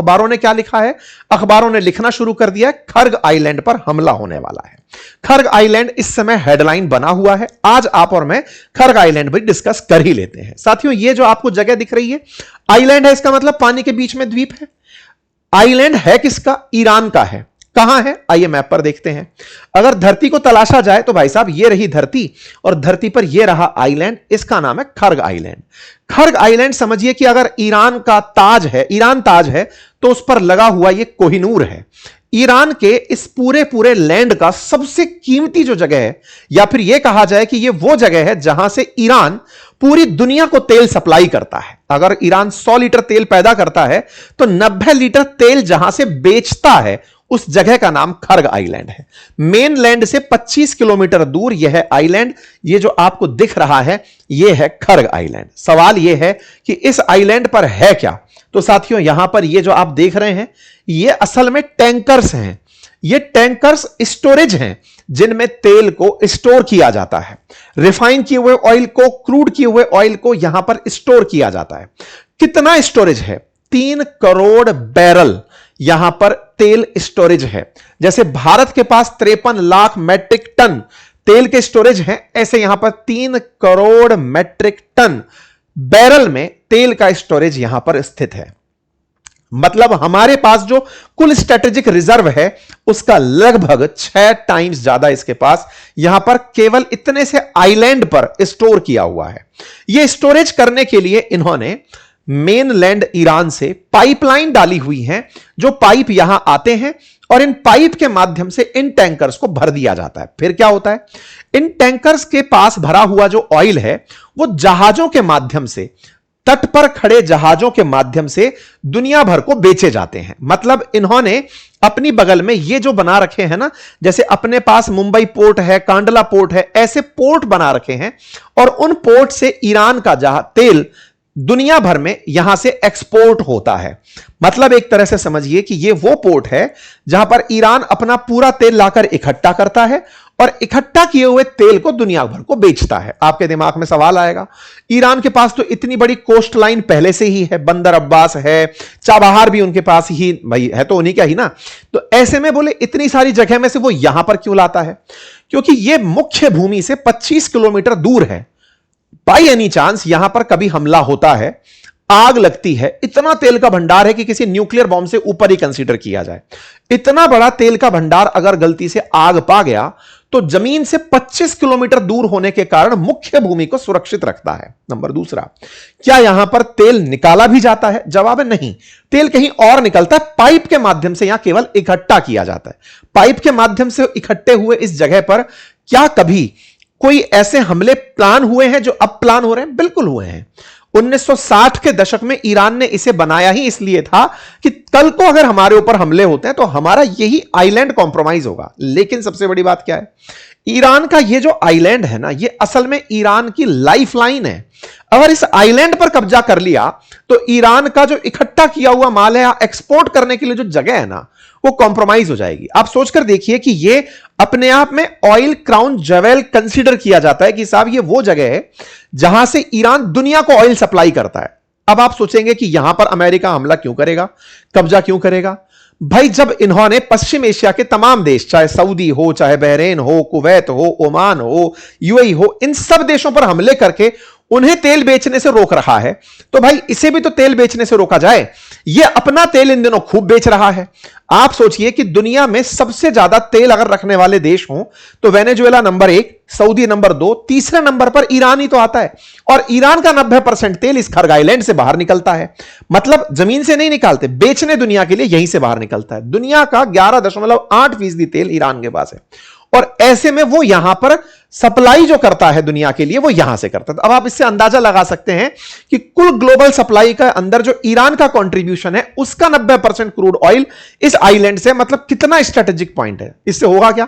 अखबारों ने क्या लिखा है? अखबारों ने लिखना शुरू कर दिया है खर्ग आइलैंड पर हमला होने वाला है। खर्ग आइलैंड इस समय हेडलाइन बना हुआ है। आज आप और मैं खर्ग आइलैंड भी डिस्कस कर ही लेते हैं। साथियों, ये जो आपको जगह दिख रही है, आइलैंड है, इसका मतलब पानी के बीच में द्वीप है। आइलैंड है किसका? ईरान का है। कहां है? आइए मैप पर देखते हैं। अगर धरती को तलाशा जाए तो भाई साहब ये रही धरती और धरती पर ये रहा आइलैंड। इसका नाम है खर्ग आइलैंड। खर्ग आइलैंड समझिए कि अगर ईरान का ताज है, ईरान ताज है, तो उस पर लगा हुआ ये कोहिनूर है। ईरान के इस पूरे लैंड का सबसे कीमती जो जगह है, या फिर यह कहा जाए कि यह वो जगह है जहां से ईरान पूरी दुनिया को तेल सप्लाई करता है। अगर ईरान 100 लीटर तेल पैदा करता है तो 90 लीटर तेल जहां से बेचता है, उस जगह का नाम खर्ग आइलैंड है। मेन लैंड से 25 किलोमीटर दूर यह है आइलैंड। यह जो आपको दिख रहा है, यह है खर्ग आइलैंड। सवाल यह है कि इस आइलैंड पर है क्या? तो साथियों, यहां पर यह जो आप देख रहे हैं, यह असल में टैंकर्स हैं। ये टैंकर्स स्टोरेज हैं जिनमें तेल को स्टोर किया जाता है। रिफाइन किए हुए ऑयल को, क्रूड किए हुए ऑयल को यहां पर स्टोर किया जाता है। कितना स्टोरेज है? 3 करोड़ बैरल यहां पर तेल स्टोरेज है। जैसे भारत के पास 53 लाख मैट्रिक टन तेल के स्टोरेज हैं, ऐसे यहां पर 3 करोड़ मैट्रिक टन बैरल में तेल का स्टोरेज यहां पर स्थित है। मतलब हमारे पास जो कुल स्ट्रेटेजिक रिजर्व है, उसका लगभग 6 टाइम्स ज्यादा इसके पास यहां पर केवल इतने से आइलैंड पर स्टोर किया हुआ है। यह स्टोरेज करने के लिए इन्होंने मेन लैंड ईरान से पाइपलाइन डाली हुई है। जो पाइप यहां आते हैं और इन पाइप के माध्यम से इन टैंकर्स को भर दिया जाता है। फिर क्या होता है? इन टैंकर्स के पास भरा हुआ जो ऑयल है, वो जहाजों के माध्यम से, तट पर खड़े जहाजों के माध्यम से दुनिया भर को बेचे जाते हैं। मतलब इन्होंने अपनी बगल में ये जो बना रखे हैं ना, जैसे अपने पास मुंबई पोर्ट है, कांडला पोर्ट है, ऐसे पोर्ट बना रखे हैं और उन पोर्ट से ईरान का तेल दुनिया भर में यहां से एक्सपोर्ट होता है। मतलब एक तरह से समझिए कि यह वो पोर्ट है जहां पर ईरान अपना पूरा तेल लाकर इकट्ठा करता है और इकट्ठा किए हुए तेल को दुनिया भर को बेचता है। आपके दिमाग में सवाल आएगा, ईरान के पास तो इतनी बड़ी कोस्ट लाइन पहले से ही है, बंदर अब्बास है, चाबहार भी उनके पास ही भाई है, तो उन्हीं का ही ना। तो ऐसे में बोले इतनी सारी जगह में से वो यहां पर क्यों लाता है? क्योंकि यह मुख्य भूमि से 25 किलोमीटर दूर है। बाई एनी चांस यहां पर कभी हमला होता है, आग लगती है, इतना तेल का भंडार है कि किसी न्यूक्लियर बॉम्ब से ऊपर ही कंसीडर किया जाए, इतना बड़ा तेल का भंडार अगर गलती से आग पा गया तो जमीन से 25 किलोमीटर दूर होने के कारण मुख्य भूमि को सुरक्षित रखता है। नंबर दूसरा, क्या यहां पर तेल निकाला भी जाता है? जवाब है नहीं। तेल कहीं और निकलता है, पाइप के माध्यम से यहां केवल इकट्ठा किया जाता है। पाइप के माध्यम से इकट्ठे हुए इस जगह पर क्या कभी कोई ऐसे हमले प्लान हुए हैं जो अब प्लान हो रहे हैं? बिल्कुल हुए हैं। 1960 के दशक में ईरान ने इसे बनाया ही इसलिए था कि कल को अगर हमारे ऊपर हमले होते हैं तो हमारा यही आइलैंड कॉम्प्रोमाइज होगा। लेकिन सबसे बड़ी बात क्या है? ईरान का ये जो आइलैंड है ना, ये असल में ईरान की लाइफलाइन है। अगर इस आइलैंड पर कब्जा कर लिया तो ईरान का जो इकट्ठा किया हुआ माल है, एक्सपोर्ट करने के लिए जो जगह है ना, वो कॉम्प्रोमाइज हो जाएगी। आप सोचकर देखिए कि ये अपने आप में ऑयल क्राउन ज्वेल कंसीडर किया जाता है कि साहब ये वो जगह है जहां से ईरान दुनिया को ऑयल सप्लाई करता है। अब आप सोचेंगे कि यहां पर अमेरिका हमला क्यों करेगा, कब्जा क्यों करेगा? भाई, जब इन्होंने पश्चिम एशिया के तमाम देश, चाहे सऊदी हो, चाहे बहरीन हो, कुवैत हो, ओमान हो, यूएई हो, इन सब देशों पर हमले करके उन्हें तेल बेचने से रोक रहा है, तो भाई इसे भी तो तेल बेचने से रोका जाए। यह अपना तेल इन दिनों खूब बेच रहा है। आप सोचिए कि दुनिया में सबसे ज्यादा तेल अगर रखने वाले देश हों तो वेनेजुएला नंबर 1, सऊदी नंबर 2, तीसरे नंबर पर ईरान ही तो आता है। और ईरान का 90% तेल इस खर्ग आइलैंड से बाहर निकलता है। मतलब जमीन से नहीं निकालते, बेचने दुनिया के लिए यहीं से बाहर निकलता है। दुनिया का 11.8% तेल ईरान के पास है और ऐसे में वो यहां पर सप्लाई जो करता है दुनिया के लिए, वो यहां से करता है। अब आप इससे अंदाजा लगा सकते हैं कि कुल ग्लोबल सप्लाई का अंदर जो ईरान का कंट्रीब्यूशन है, उसका 90% क्रूड ऑयल इस आइलैंड से, मतलब कितना स्ट्रेटेजिक पॉइंट है। इससे होगा क्या?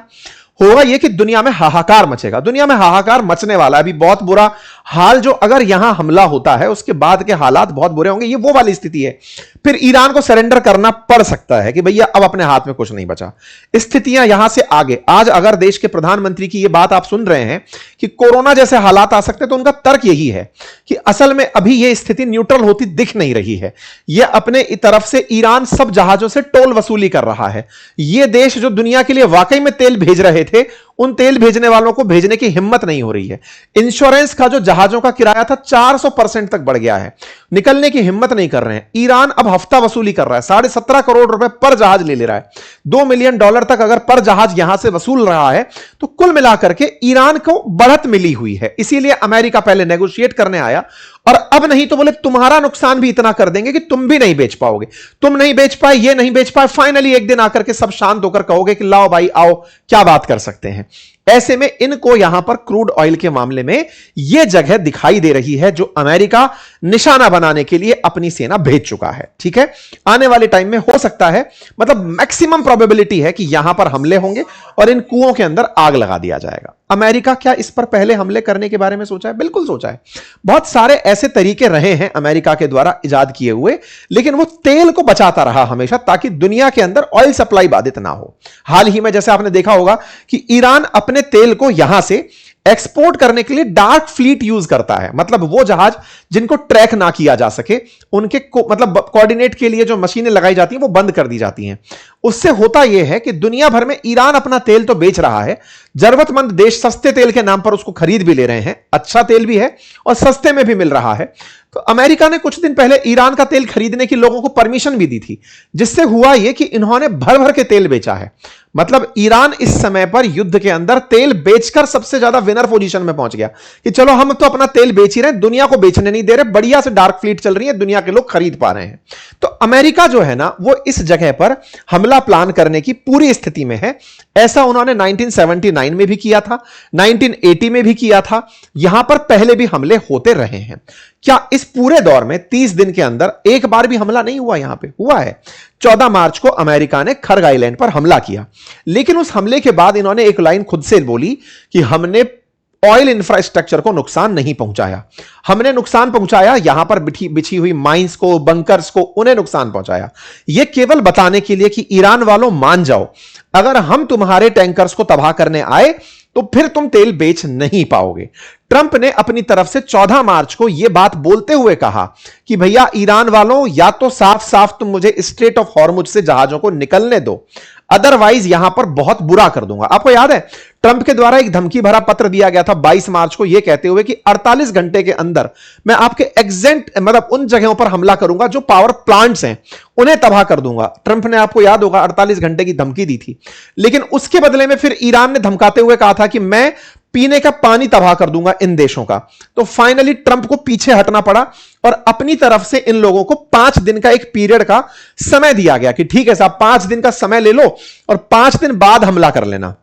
होगा यह कि दुनिया में हाहाकार मचेगा। दुनिया में हाहाकार मचने वाला है, अभी बहुत बुरा हाल। जो अगर यहां हमला होता है उसके बाद के हालात बहुत बुरे होंगे। ये वो वाली स्थिति है, फिर ईरान को सरेंडर करना पड़ सकता है कि भैया अब अपने हाथ में कुछ नहीं बचा। स्थितियां यहां से आगे, आज अगर देश के प्रधानमंत्री की यह बात आप सुन रहे हैं कि कोरोना जैसे हालात आ सकते हैं, तो उनका तर्क यही है कि असल में अभी यह स्थिति न्यूट्रल होती दिख नहीं रही है। यह अपने तरफ से ईरान सब जहाजों से टोल वसूली कर रहा है। यह देश जो दुनिया के लिए वाकई में तेल भेज रहे थे, उन तेल भेजने वालों को भेजने की हिम्मत नहीं हो रही है। इंश्योरेंस का जो जहाजों का किराया था 400% तक बढ़ गया है, निकलने की हिम्मत नहीं कर रहे हैं। ईरान अब हफ्ता वसूली कर रहा है, 17.5 करोड़ रुपए पर जहाज ले रहा है। $2 मिलियन तक अगर पर जहाज यहां से वसूल रहा है, तो कुल मिलाकर के ईरान को बढ़त मिली हुई है। इसीलिए अमेरिका पहले नेगोशिएट करने आया, और अब नहीं तो बोले तुम्हारा नुकसान भी इतना कर देंगे कि तुम भी नहीं बेच पाओगे। तुम नहीं बेच पाए, ये नहीं बेच पाए, फाइनली एक दिन आकर के सब शांत होकर कहोगे कि लाओ भाई आओ, क्या बात कर सकते हैं। ऐसे में इनको यहां पर क्रूड ऑयल के मामले में यह जगह दिखाई दे रही है जो अमेरिका निशाना बनाने के लिए अपनी सेना भेज चुका है। ठीक है, आने वाले टाइम में हो सकता है, मतलब मैक्सिमम प्रोबेबिलिटी है कि यहां पर हमले होंगे और इन कुओं के अंदर आग लगा दिया जाएगा। अमेरिका क्या इस पर पहले हमले करने के बारे में सोचा है? बिल्कुल सोचा है। बहुत सारे ऐसे तरीके रहे हैं अमेरिका के द्वारा इजाद किए हुए, लेकिन वो तेल को बचाता रहा हमेशा, ताकि दुनिया के अंदर ऑयल सप्लाई बाधित ना हो। हाल ही में जैसे आपने देखा होगा कि ईरान अपने तेल को यहां से एक्सपोर्ट करने के लिए डार्क फ्लीट यूज करता है, मतलब वो जहाज जिनको ट्रैक ना किया जा सके, उनके मतलब कोऑर्डिनेट के लिए जो मशीनें लगाई जाती हैं वो बंद कर दी जाती हैं। उससे होता यह है कि दुनिया भर में ईरान अपना तेल तो बेच रहा है, जरूरतमंद देश सस्ते तेल के नाम पर उसको खरीद भी ले रहे हैं, अच्छा तेल भी है और सस्ते में भी मिल रहा है। तो अमेरिका ने कुछ दिन पहले ईरान का तेल खरीदने की लोगों को परमिशन भी दी थी, जिससे हुआ यह कि इन्होंने भर भर के तेल बेचा है। मतलब ईरान इस समय पर युद्ध के अंदर तेल बेचकर सबसे ज्यादा विनर पोजीशन में पहुंच गया कि चलो हम तो अपना तेल बेच ही रहे हैं, दुनिया को बेचने नहीं दे रहे, बढ़िया से डार्क फ्लीट चल रही है, दुनिया के लोग खरीद पा रहे हैं। तो अमेरिका जो है ना, वो इस जगह पर हमला प्लान करने की पूरी स्थिति में है। ऐसा उन्होंने 1979 में भी किया था, 1980 में भी किया था, यहां पर पहले भी हमले होते रहे हैं। क्या इस पूरे दौर में 30 दिन के अंदर एक बार भी हमला नहीं हुआ? यहां पे हुआ है। 14 मार्च को अमेरिका ने खर्ग आइलैंड पर हमला किया, लेकिन उस हमले के बाद इन्होंने एक लाइन खुद से बोली कि हमने ऑयल इंफ्रास्ट्रक्चर को नुकसान नहीं पहुंचाया, हमने नुकसान पहुंचाया यहां पर बिछी हुई माइंस को, बंकर्स को, उन्हें नुकसान पहुंचाया। यह केवल बताने के लिए कि ईरान वालों मान जाओ, अगर हम तुम्हारे टैंकर्स को तबाह करने आए तो फिर तुम तेल बेच नहीं पाओगे। ट्रंप ने अपनी तरफ से 14 मार्च को यह बात बोलते हुए कहा कि भैया ईरान वालों, या तो साफ साफ तुम मुझे स्ट्रेट ऑफ हॉर्मुज से जहाजों को निकलने दो, अदरवाइज यहां पर बहुत बुरा कर दूंगा। आपको याद है ट्रंप के द्वारा एक धमकी भरा पत्र दिया गया था 22 मार्च को, यह कहते हुए कि 48 घंटे के अंदर मैं आपके एग्जैक्ट मतलब उन जगहों पर हमला करूंगा जो पावर प्लांट्स हैं, उन्हें तबाह कर दूंगा। ट्रंप ने, आपको याद होगा, 48 घंटे की धमकी दी थी, लेकिन उसके बदले में फिर ईरान ने धमकाते हुए कहा था कि मैं पीने का पानी तबाह कर दूंगा इन देशों का। तो फाइनली ट्रंप को पीछे हटना पड़ा और अपनी तरफ से इन लोगों को 5 दिन का एक पीरियड का समय दिया गया कि ठीक है साहब, 5 दिन का समय ले लो और 5 दिन बाद हमला कर लेना।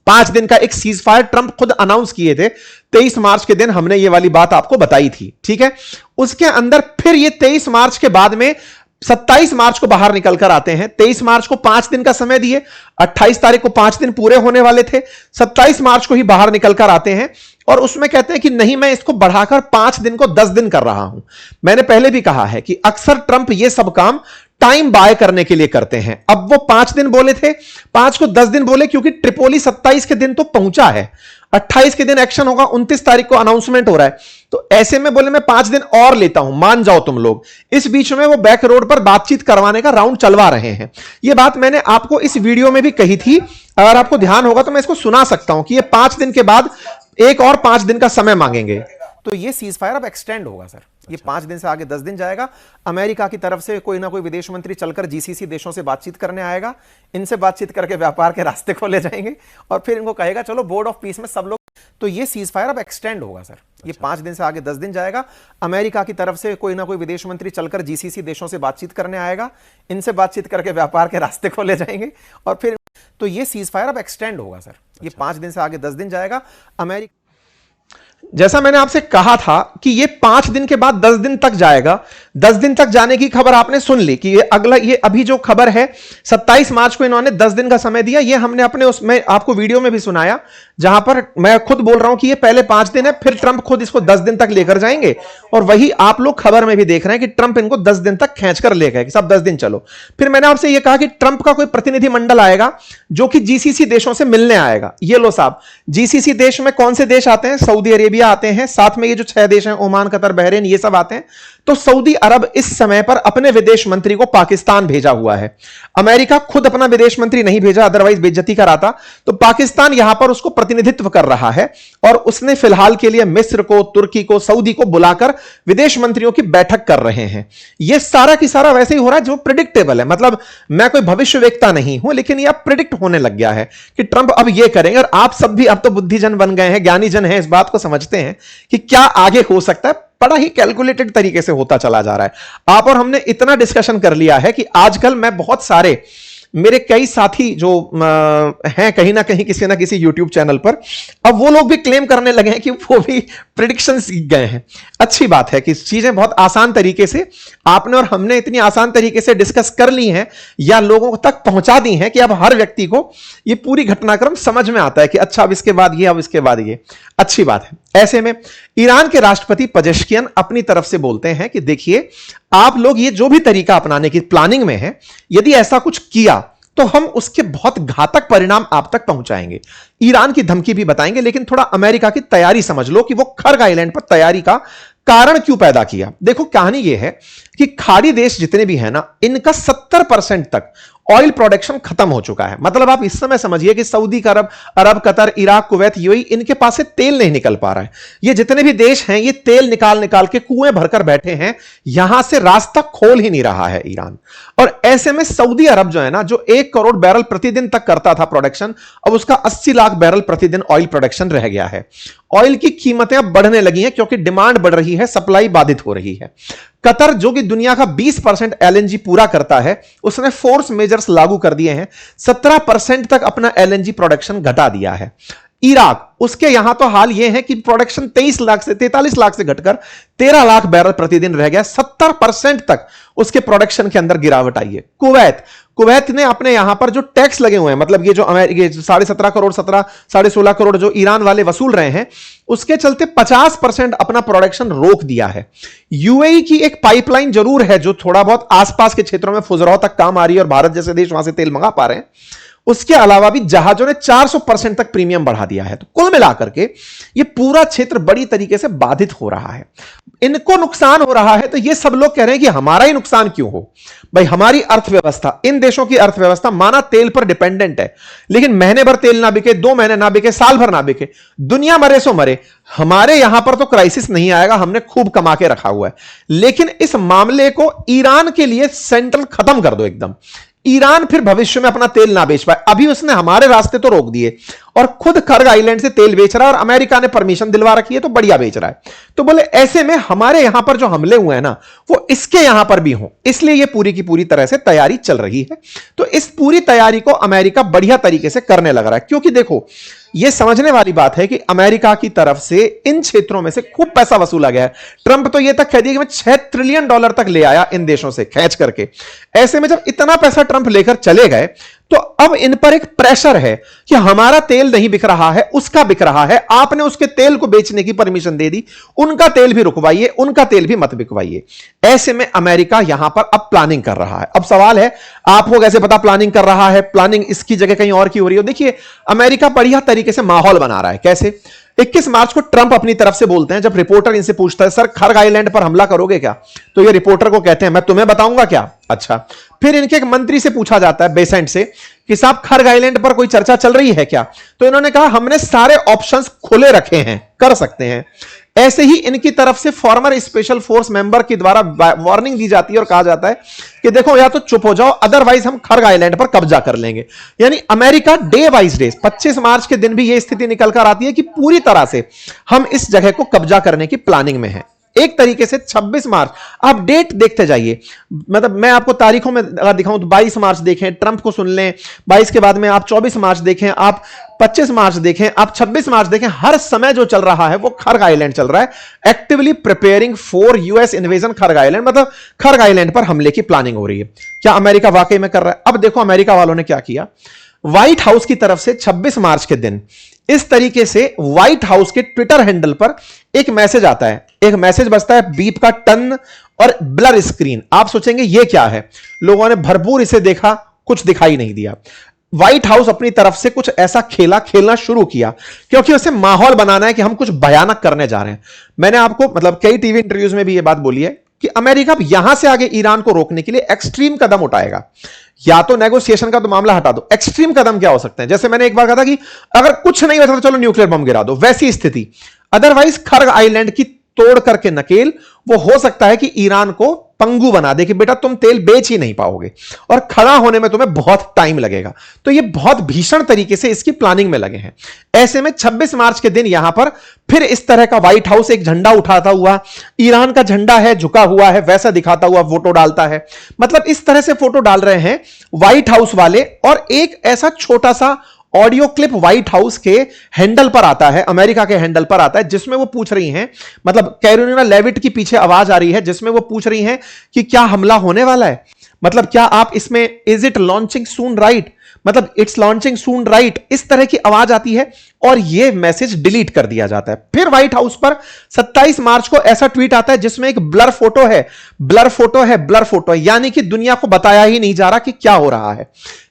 5 दिन का एक सीज फायर ट्रंप खुद अनाउंस किए थे। 23 मार्च के दिन हमने ये वाली बात आपको बताई थी, ठीक है। उसके अंदर फिर ये 23 मार्च के बाद में 27 मार्च को बाहर निकल कर आते हैं। 23 मार्च को 5 दिन का समय दिए, 28 तारीख को 5 दिन पूरे होने वाले थे, 27 मार्च को ही बाहर निकल कर आते हैं और उसमें कहते हैं कि नहीं, मैं इसको बढ़ाकर 5 दिन को 10 दिन कर रहा हूं। मैंने पहले भी कहा है कि अक्सर ट्रंप ये सब काम टाइम बाय करने के लिए करते हैं। अब वो 5 दिन बोले थे, 5 को 10 दिन बोले क्योंकि ट्रिपोली 27 के दिन तो पहुंचा है, 28 के दिन एक्शन होगा, 29 तारीख को अनाउंसमेंट हो रहा है। तो ऐसे में बोले मैं 5 दिन और लेता हूं, मान जाओ तुम लोग। इस बीच में वो बैक रोड पर बातचीत करवाने का राउंड चलवा रहे हैं। ये बात मैंने आपको इस वीडियो में भी कही थी, अगर आपको ध्यान होगा तो मैं इसको सुना सकता हूं कि ये 5 दिन के बाद एक और 5 दिन का समय मांगेंगे। तो ये सीज फायर अब एक्सटेंड होगा सर, ये 5 दिन से आगे 10 दिन जाएगा। अमेरिका की तरफ से कोई ना कोई विदेश मंत्री चलकर जीसीसी देशों से बातचीत करने आएगा, इनसे बातचीत करके व्यापार के रास्ते खोले जाएंगे और फिर इनको कहेगा चलो बोर्ड ऑफ पीस में सब लोग। तो ये सीज फायर अब एक्सटेंड होगा सर, ये 5 दिन से आगे 10 दिन जाएगा। अमेरिका की तरफ से कोई ना कोई विदेश मंत्री चलकर जीसीसी देशों से बातचीत करने आएगा, इनसे बातचीत करके व्यापार के रास्ते खोले जाएंगे और फिर तो ये सीज फायर अब एक्सटेंड होगा सर, ये 5 दिन से आगे 10 दिन जाएगा। अमेरिका, जैसा मैंने आपसे कहा था कि यह 5 दिन के बाद 10 दिन तक जाएगा, 10 दिन तक जाने की खबर आपने सुन ली कि ये अभी जो खबर है 27 मार्च को इन्होंने 10 दिन का समय दिया। ये हमने अपने उसमें आपको वीडियो में भी सुनाया, जहां पर मैं खुद बोल रहा हूं कि ये पहले 5 दिन है, फिर ट्रंप खुद इसको 10 दिन तक लेकर जाएंगे। और वही आप लोग खबर में भी देख रहे हैं कि ट्रंप इनको 10 दिन तक खींच कर ले गए कि सब 10 दिन चलो। फिर मैंने आपसे यह कहा कि ट्रंप का कोई प्रतिनिधि मंडल आएगा जो कि जीसीसी देशों से मिलने आएगा। ये लो साहब, जीसीसी देश में कौन से देश आते हैं? सऊदी अरेबिया आते हैं, साथ में ये जो 6 देश हैं, ओमान, कतर, बहरीन, ये सब आते हैं। तो सऊदी अरब इस समय पर अपने विदेश मंत्री को पाकिस्तान भेजा हुआ है। अमेरिका खुद अपना विदेश मंत्री नहीं भेजा, अदरवाइज बेइज्जती कराता। तो पाकिस्तान यहां पर उसको प्रतिनिधित्व कर रहा है और उसने फिलहाल के लिए मिस्र को, तुर्की को, सऊदी को बुलाकर विदेश मंत्रियों की बैठक कर रहे हैं। यह सारा की सारा वैसे ही हो रहा है जो प्रिडिक्टेबल है। मतलब मैं कोई भविष्यवेत्ता नहीं हूं, लेकिन यह प्रिडिक्ट होने लग गया है कि ट्रंप अब यह करेंगे। और आप सब भी अब तो बुद्धिजन बन गए हैं, ज्ञानी जन हैं, इस बात को समझते हैं कि क्या आगे हो सकता है। बड़ा ही कैलकुलेटेड तरीके से होता चला जा रहा है। आप और हमने इतना डिस्कशन कर लिया है कि आजकल मैं बहुत सारे मेरे कई साथी जो हैं कहीं ना कहीं किसी ना किसी यूट्यूब चैनल पर, अब वो लोग भी क्लेम करने लगे हैं कि वो भी प्रेडिक्शन सीख गए हैं। अच्छी बात है कि चीजें बहुत आसान तरीके से आपने और हमने इतनी आसान तरीके से डिस्कस कर ली हैं या लोगों तक पहुंचा दी हैं कि अब हर व्यक्ति को ये पूरी घटनाक्रम समझ में आता है कि अच्छा अब इसके बाद ये, अब इसके बाद ये। अच्छी बात है। ऐसे में ईरान के राष्ट्रपति पेजेश्कियन अपनी तरफ से बोलते हैं कि देखिए, आप लोग ये जो भी तरीका अपनाने की प्लानिंग में है, यदि ऐसा कुछ किया तो हम उसके बहुत घातक परिणाम आप तक पहुंचाएंगे। ईरान की धमकी भी बताएंगे, लेकिन थोड़ा अमेरिका की तैयारी समझ लो कि वो खर्ग आइलैंड पर तैयारी का कारण क्यों पैदा किया। देखो, कहानी यह है कि खाड़ी देश जितने भी हैं ना, इनका 70% तक ऑयल प्रोडक्शन खत्म हो चुका है। मतलब आप इस समय समझिए कि सऊदी अरब, कतर, इराक, कुवैत, यूएई, इनके पास से तेल नहीं निकल पा रहा है। ये जितने भी देश हैं, ये तेल निकाल निकाल के कुएं भरकर बैठे हैं, यहां से रास्ता खोल ही नहीं रहा है ईरान। और ऐसे में सऊदी अरब जो है ना, जो 1 करोड़ बैरल प्रतिदिन तक करता था प्रोडक्शन, अब उसका 80 लाख बैरल प्रतिदिन ऑयल प्रोडक्शन रह गया है। ऑयल की कीमतें अब बढ़ने लगी हैं क्योंकि डिमांड बढ़ रही है, सप्लाई बाधित हो रही है। कतर जो कि दुनिया का 20% एलएनजी पूरा करता है, उसने फोर्स मेजर्स लागू कर दिए हैं, 17% तक अपना एलएनजी प्रोडक्शन घटा दिया है। इराक, उसके यहां तो हाल यह है कि प्रोडक्शन 23 लाख से 43 लाख से घटकर 13 लाख बैरल प्रतिदिन रह गया, 70% तक उसके प्रोडक्शन के अंदर गिरावट आई है। कुवैत ने अपने यहां पर जो टैक्स लगे हुए हैं, मतलब ये जो 17.5 करोड़ 16.5 करोड़ जो ईरान वाले वसूल रहे हैं, उसके चलते 50% अपना प्रोडक्शन रोक दिया है। यूएई की एक पाइपलाइन जरूर है जो थोड़ा बहुत आसपास के क्षेत्रों में फुजराव तक काम आ रही है और भारत जैसे देश वहां से तेल मंगा पा रहे हैं। उसके अलावा भी जहाजों ने 400% तक प्रीमियम बढ़ा दिया है। तो कुल मिलाकर के ये पूरा क्षेत्र बड़ी तरीके से बाधित हो रहा है। इनको नुकसान हो रहा है, तो ये सब लोग कह रहे हैं कि हमारा ही नुकसान क्यों हो। भाई, हमारी अर्थव्यवस्था, इन देशों की अर्थव्यवस्था माना तेल पर डिपेंडेंट है, लेकिन महीने भर तेल ना बिके, 2 महीने ना बिके, साल भर ना बिके, दुनिया मरे सो मरे, हमारे यहां पर तो क्राइसिस नहीं आएगा, हमने खूब कमा के रखा हुआ है। लेकिन इस मामले को ईरान के लिए सेंट्रल खत्म कर दो एकदम। ईरान फिर भविष्य में अपना तेल ना बेच पाए। अभी उसने हमारे रास्ते तो रोक दिए और खुद खर्ग आइलैंड से तेल बेच रहा है और अमेरिका ने परमिशन दिलवा रखी है, तो बढ़िया बेच रहा है। तो बोले ऐसे में हमारे यहां पर जो हमले हुए हैं ना, वो इसके यहां पर भी हों, इसलिए ये पूरी की पूरी तरह से तैयारी चल रही है। तो इस पूरी तैयारी को अमेरिका बढ़िया तरीके से करने लग रहा है, क्योंकि देखो, यह समझने वाली बात है कि अमेरिका की तरफ से इन क्षेत्रों में से खूब पैसा वसूला गया है। ट्रंप तो यह तक कह दिया कि मैं $6 ट्रिलियन तक ले आया इन देशों से खींच करके। ऐसे में जब इतना पैसा ट्रंप लेकर चले गए, तो अब इन पर एक प्रेशर है कि हमारा तेल नहीं बिक रहा है, उसका बिक रहा है, आपने उसके तेल को बेचने की परमिशन दे दी, उनका तेल भी रुकवाइए, उनका तेल भी मत बिकवाइए। ऐसे में अमेरिका यहां पर अब प्लानिंग कर रहा है। अब सवाल है, आपको कैसे पता प्लानिंग कर रहा है? प्लानिंग इसकी जगह कहीं और की हो रही हो। देखिए, अमेरिका बढ़िया तरीके से माहौल बना रहा है। कैसे? 21 मार्च को ट्रंप अपनी तरफ से बोलते हैं, जब रिपोर्टर इनसे पूछता है, सर खर्ग आइलैंड पर हमला करोगे क्या? तो ये रिपोर्टर को कहते हैं, मैं तुम्हें बताऊंगा क्या? अच्छा। फिर इनके एक मंत्री से पूछा जाता है, बेसेंट से, कि साहब खर्ग आइलैंड पर कोई चर्चा चल रही है क्या? तो इन्होंने कहा, हमने सारे ऑप्शंस खुले रखे हैं, कर सकते हैं। ऐसे ही इनकी तरफ से फॉर्मर स्पेशल फोर्स मेंबर के द्वारा वार्निंग दी जाती है और कहा जाता है कि देखो, या तो चुप हो जाओ, अदरवाइज हम खर्ग आइलैंड पर कब्जा कर लेंगे। यानी अमेरिका डे वाइज डे, 25 मार्च के दिन भी यह स्थिति निकल कर आती है कि पूरी तरह से हम इस जगह को कब्जा करने की प्लानिंग में हैं। एक तरीके से 26 मार्च, आप डेट देखते जाइए, मतलब मैं आपको तारीखों में अगर दिखाऊं तो 22 मार्च देखें, ट्रंप को सुन लें, 22 के बाद में आप 24 मार्च देखें, आप 25 मार्च देखें, आप 26 मार्च देखें, हर समय जो चल रहा है वो खर्ग आइलैंड चल रहा है, actively preparing for US invasion खर्ग island, मतलब खर्ग आइलैंड पर हमले की प्लानिंग हो रही है। क्या अमेरिका वाकई में कर रहा है? अब देखो अमेरिका वालों ने क्या किया, व्हाइट हाउस की तरफ से 26 मार्च के दिन इस तरीके से व्हाइट हाउस के ट्विटर हैंडल पर एक मैसेज आता है, एक मैसेज बजता है बीप का टन और ब्लर स्क्रीन। आप सोचेंगे ये क्या है, लोगों ने भरपूर इसे देखा, कुछ दिखाई नहीं दिया। व्हाइट हाउस अपनी तरफ से कुछ ऐसा खेलना शुरू किया, क्योंकि उसे माहौल बनाना है कि हम कुछ भयानक करने जा रहे हैं। मैंने आपको मतलब कई टीवी इंटरव्यूज में भी यह बात बोली है कि अमेरिका अब यहां से आगे ईरान को रोकने के लिए एक्सट्रीम कदम उठाएगा। या तो नेगोशिएशन का तो मामला हटा दो, एक्सट्रीम कदम क्या हो सकते हैं, जैसे मैंने एक बार कहा था कि अगर कुछ नहीं होता तो चलो न्यूक्लियर बम गिरा दो, वैसी स्थिति। अदरवाइज खर्ग आइलैंड की तोड़ करके नकेल वो हो सकता है कि ईरान को पंगु बना दे कि बेटा तुम तेल बेच ही नहीं पाओगे और खड़ा होने में तुम्हें बहुत टाइम लगेगा। तो ये बहुत भीषण तरीके से इसकी प्लानिंग में लगे हैं। ऐसे में 26 मार्च के दिन यहां पर फिर इस तरह का व्हाइट हाउस एक झंडा उठाता हुआ, ईरान का झंडा है झुका हुआ है वैसा दिखाता हुआ फोटो डालता है, मतलब इस तरह से फोटो डाल रहे हैं व्हाइट हाउस वाले। और एक ऐसा छोटा सा ऑडियो क्लिप व्हाइट हाउस के हैंडल पर आता है, अमेरिका के हैंडल पर आता है, जिसमें वो पूछ रही हैं, मतलब कैरोलिना लेविट की पीछे आवाज आ रही है जिसमें वो पूछ रही हैं कि क्या हमला होने वाला है, मतलब क्या आप इसमें is it launching soon right, मतलब इट्स लॉन्चिंग सून राइट, इस तरह की आवाज आती है और यह मैसेज डिलीट कर दिया जाता है। फिर व्हाइट हाउस पर 27 मार्च को ऐसा ट्वीट आता है जिसमें एक ब्लर फोटो है, ब्लर फोटो है, ब्लर फोटो है, यानी कि दुनिया को बताया ही नहीं जा रहा कि क्या हो रहा है।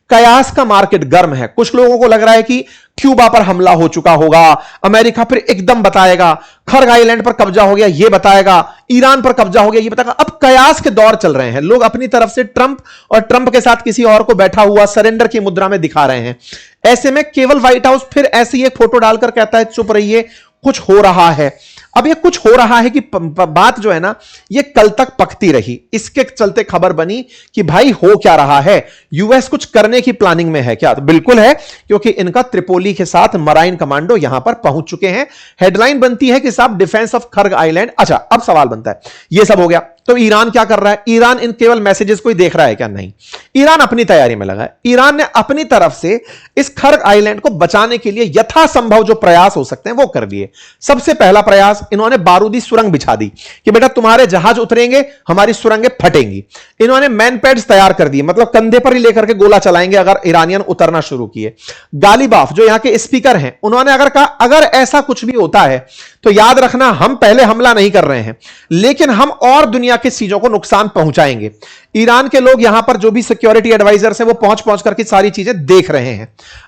कयास का मार्केट गर्म है, कुछ लोगों को लग रहा है कि क्यूबा पर हमला हो चुका होगा, अमेरिका फिर एकदम बताएगा, खर्ग आइलैंड पर कब्जा हो गया ये बताएगा, ईरान पर कब्जा हो गया ये बताएगा। अब कयास के दौर चल रहे हैं, लोग अपनी तरफ से ट्रंप और ट्रंप के साथ किसी और को बैठा हुआ सरेंडर की मुद्रा में दिखा रहे हैं। ऐसे में केवल व्हाइट हाउस फिर ऐसी एक फोटो डालकर कहता है चुप रहिए कुछ हो रहा है। अब ये कुछ हो रहा है कि बात जो है ना ये कल तक पकती रही, इसके चलते खबर बनी कि भाई हो क्या रहा है, यूएस कुछ करने की प्लानिंग में है क्या? तो बिल्कुल है, क्योंकि इनका त्रिपोली के साथ मराइन कमांडो यहां पर पहुंच चुके हैं। हेडलाइन बनती है कि साहब डिफेंस ऑफ खर्ग आइलैंड। अच्छा अब सवाल बनता है ये सब हो गया तो ईरान क्या कर रहा है? ईरान इन केवल मैसेजेस को ही देख रहा है क्या? नहीं, ईरान अपनी तैयारी में लगा है। ईरान ने अपनी तरफ से इस खर्ग आइलैंड को बचाने के लिए यथासंभव जो प्रयास हो सकते हैं वो कर दिए। सबसे पहला प्रयास इन्होंने बारूदी सुरंग बिछा दी कि बेटा तुम्हारे जहाज उतरेंगे हमारी सुरंगें फटेंगी। इन्होंने मैन पैड्स तैयार कर दिए, मतलब कंधे पर ही लेकर के गोला चलाएंगे अगर ईरानियन उतरना शुरू किए। गालिबाफ जो यहां के स्पीकर हैं उन्होंने अगर कहा अगर ऐसा कुछ भी होता है तो याद रखना हम पहले हमला नहीं कर रहे हैं लेकिन हम और दुनिया की चीजों को नुकसान पहुंचाएंगे। ईरान के लोग यहां पर जो भी सिक्योरिटी एडवाइजर्स हैं वो पहुंच पहुंच करके सारी चीजें देख रहे हैं।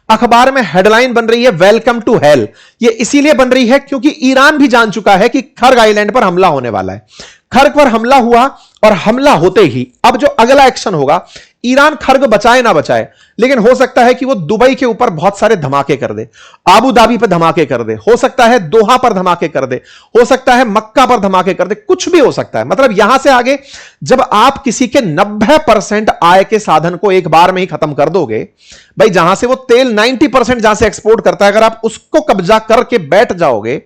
अखबार में हेडलाइन बन रही है वेलकम टू हेल। ये इसीलिए बन रही है क्योंकि ईरान भी जान चुका है कि खर्ग आइलैंड पर हमला होने वाला है। खर्ग पर हमला हुआ और हमला होते ही अब जो अगला एक्शन होगा, ईरान खर्ग बचाए ना बचाए लेकिन हो सकता है कि वो दुबई के ऊपर बहुत सारे धमाके कर दे, आबू धाबी पर धमाके कर दे, हो सकता है दोहा पर धमाके कर दे, हो सकता है मक्का पर धमाके कर दे, कुछ भी हो सकता है। मतलब यहां से आगे जब आप किसी के 90% आय के साधन को एक बार में ही खत्म कर दोगे, भाई जहां से वो तेल 90% जहां से एक्सपोर्ट करता है, अगर आप उसको कब्जा करके बैठ जाओगे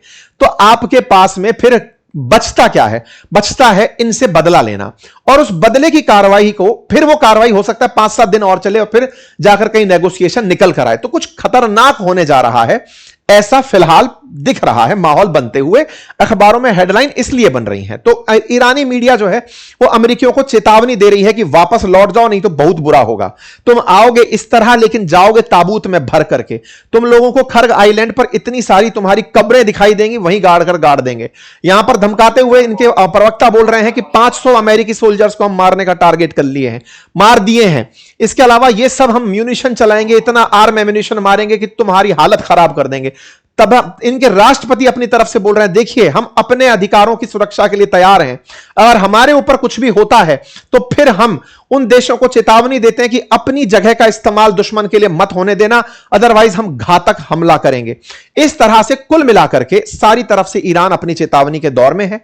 तो आपके पास में फिर बचता क्या है? बचता है इनसे बदला लेना, और उस बदले की कार्रवाई को फिर वो कार्रवाई हो सकता है 5-7 दिन और चले और फिर जाकर कहीं नेगोशिएशन निकल कर आए। तो कुछ खतरनाक होने जा रहा है ऐसा फिलहाल दिख रहा है माहौल बनते हुए। अखबारों में हेडलाइन इसलिए बन रही है। तो ईरानी मीडिया जो है वो अमेरिकियों को चेतावनी दे रही है कि वापस लौट जाओ नहीं तो बहुत बुरा होगा। तुम आओगे इस तरह लेकिन जाओगे ताबूत में भर करके। तुम लोगों को खर्ग आइलैंड पर इतनी सारी तुम्हारी कब्रें दिखाई देंगी, वहीं गाड़ देंगे। यहां पर धमकाते हुए इनके प्रवक्ता बोल रहे हैं कि 500 अमेरिकी सोल्जर्स को हम मारने का टारगेट कर लिए हैं, मार दिए हैं। इसके अलावा ये सब हम म्यूनिशन चलाएंगे, इतना आर्म एम्यूनिशन मारेंगे कि तुम्हारी हालत खराब कर देंगे। तब इनके राष्ट्रपति अपनी तरफ से बोल रहे हैं देखिए हम अपने अधिकारों की सुरक्षा के लिए तैयार हैं, अगर हमारे ऊपर कुछ भी होता है तो फिर हम उन देशों को चेतावनी देते हैं कि अपनी जगह का इस्तेमाल दुश्मन के लिए मत होने देना, अदरवाइज हम घातक हमला करेंगे। इस तरह से कुल मिलाकर के सारी तरफ से ईरान अपनी चेतावनी के दौर में है।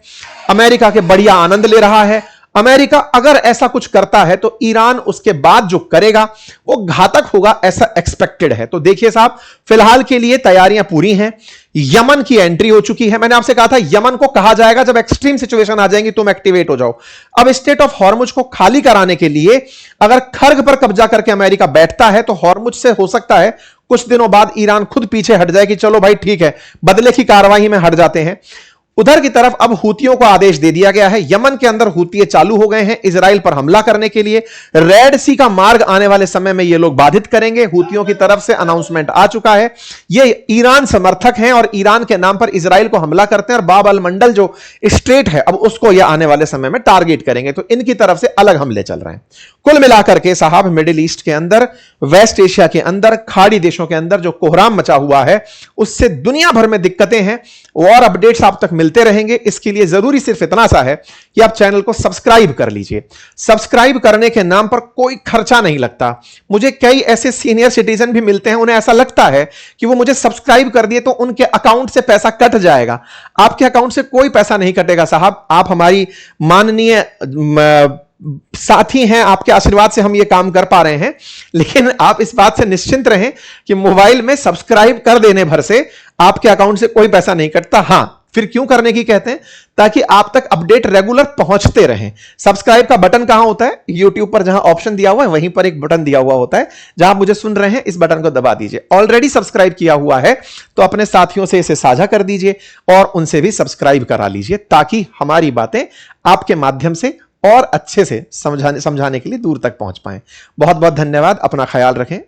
अमेरिका के बढ़िया आनंद ले रहा है। अमेरिका अगर ऐसा कुछ करता है तो ईरान उसके बाद जो करेगा वो घातक होगा, ऐसा एक्सपेक्टेड है। तो देखिए साहब, फिलहाल के लिए तैयारियां पूरी हैं। यमन की एंट्री हो चुकी है। मैंने आपसे कहा था यमन को कहा जाएगा जब एक्सट्रीम सिचुएशन आ जाएंगी तुम एक्टिवेट हो जाओ। अब स्टेट ऑफ हॉर्मुज को खाली कराने के लिए अगर खर्ग पर कब्जा करके अमेरिका बैठता है तो हॉर्मुज से हो सकता है कुछ दिनों बाद ईरान खुद पीछे हट जाए कि चलो भाई ठीक है, बदले की कार्रवाई में हट जाते हैं। उधर की तरफ अब हूतियों को आदेश दे दिया गया है। यमन के अंदर हूतिये चालू हो गए हैं इजराइल पर हमला करने के लिए। रेड सी का मार्ग आने वाले समय में ये लोग बाधित करेंगे। हूतियों की तरफ से अनाउंसमेंट आ चुका है। ये ईरान समर्थक हैं और ईरान के नाम पर इजराइल को हमला करते हैं और बाब अल मंडल जो स्ट्रेट है अब उसको ये आने वाले समय में टारगेट करेंगे। तो इनकी तरफ से अलग हमले चल रहे हैं। कुल मिलाकर के साहब मिडिल ईस्ट के अंदर, वेस्ट एशिया के अंदर, खाड़ी देशों के अंदर जो कोहराम मचा हुआ है उससे दुनिया भर में दिक्कतें हैं। और अपडेट्स आप तक मिलते रहेंगे। इसके लिए जरूरी सिर्फ इतना सा है कि आप चैनल को सब्सक्राइब कर लीजिए। सब्सक्राइब करने के नाम पर कोई खर्चा नहीं लगता। मुझे कई ऐसे सीनियर सिटीजन भी मिलते हैं, उन्हें ऐसा लगता है कि वो मुझे सब्सक्राइब कर दिए तो उनके अकाउंट से पैसा कट जाएगा। आपके अकाउंट से कोई पैसा नहीं कटेगा साहब। आप हमारी माननीय साथी हैं, आपके आशीर्वाद से हम ये काम कर पा रहे हैं। लेकिन आप इस बात से निश्चिंत रहें कि मोबाइल में सब्सक्राइब कर देने भर से आपके अकाउंट से कोई पैसा नहीं कटता। हां, फिर क्यों करने की कहते हैं? ताकि आप तक अपडेट रेगुलर पहुंचते रहें। सब्सक्राइब का बटन कहां होता है? YouTube पर जहां ऑप्शन दिया हुआ है वहीं पर एक बटन दिया हुआ होता है। जहां आप मुझे सुन रहे हैं इस बटन को दबा दीजिए। ऑलरेडी सब्सक्राइब किया हुआ है तो अपने साथियों से इसे साझा कर दीजिए और उनसे भी सब्सक्राइब करा लीजिए ताकि हमारी बातें आपके माध्यम से और अच्छे से समझाने के लिए दूर तक पहुंच पाएं। बहुत बहुत धन्यवाद। अपना ख्याल रखें।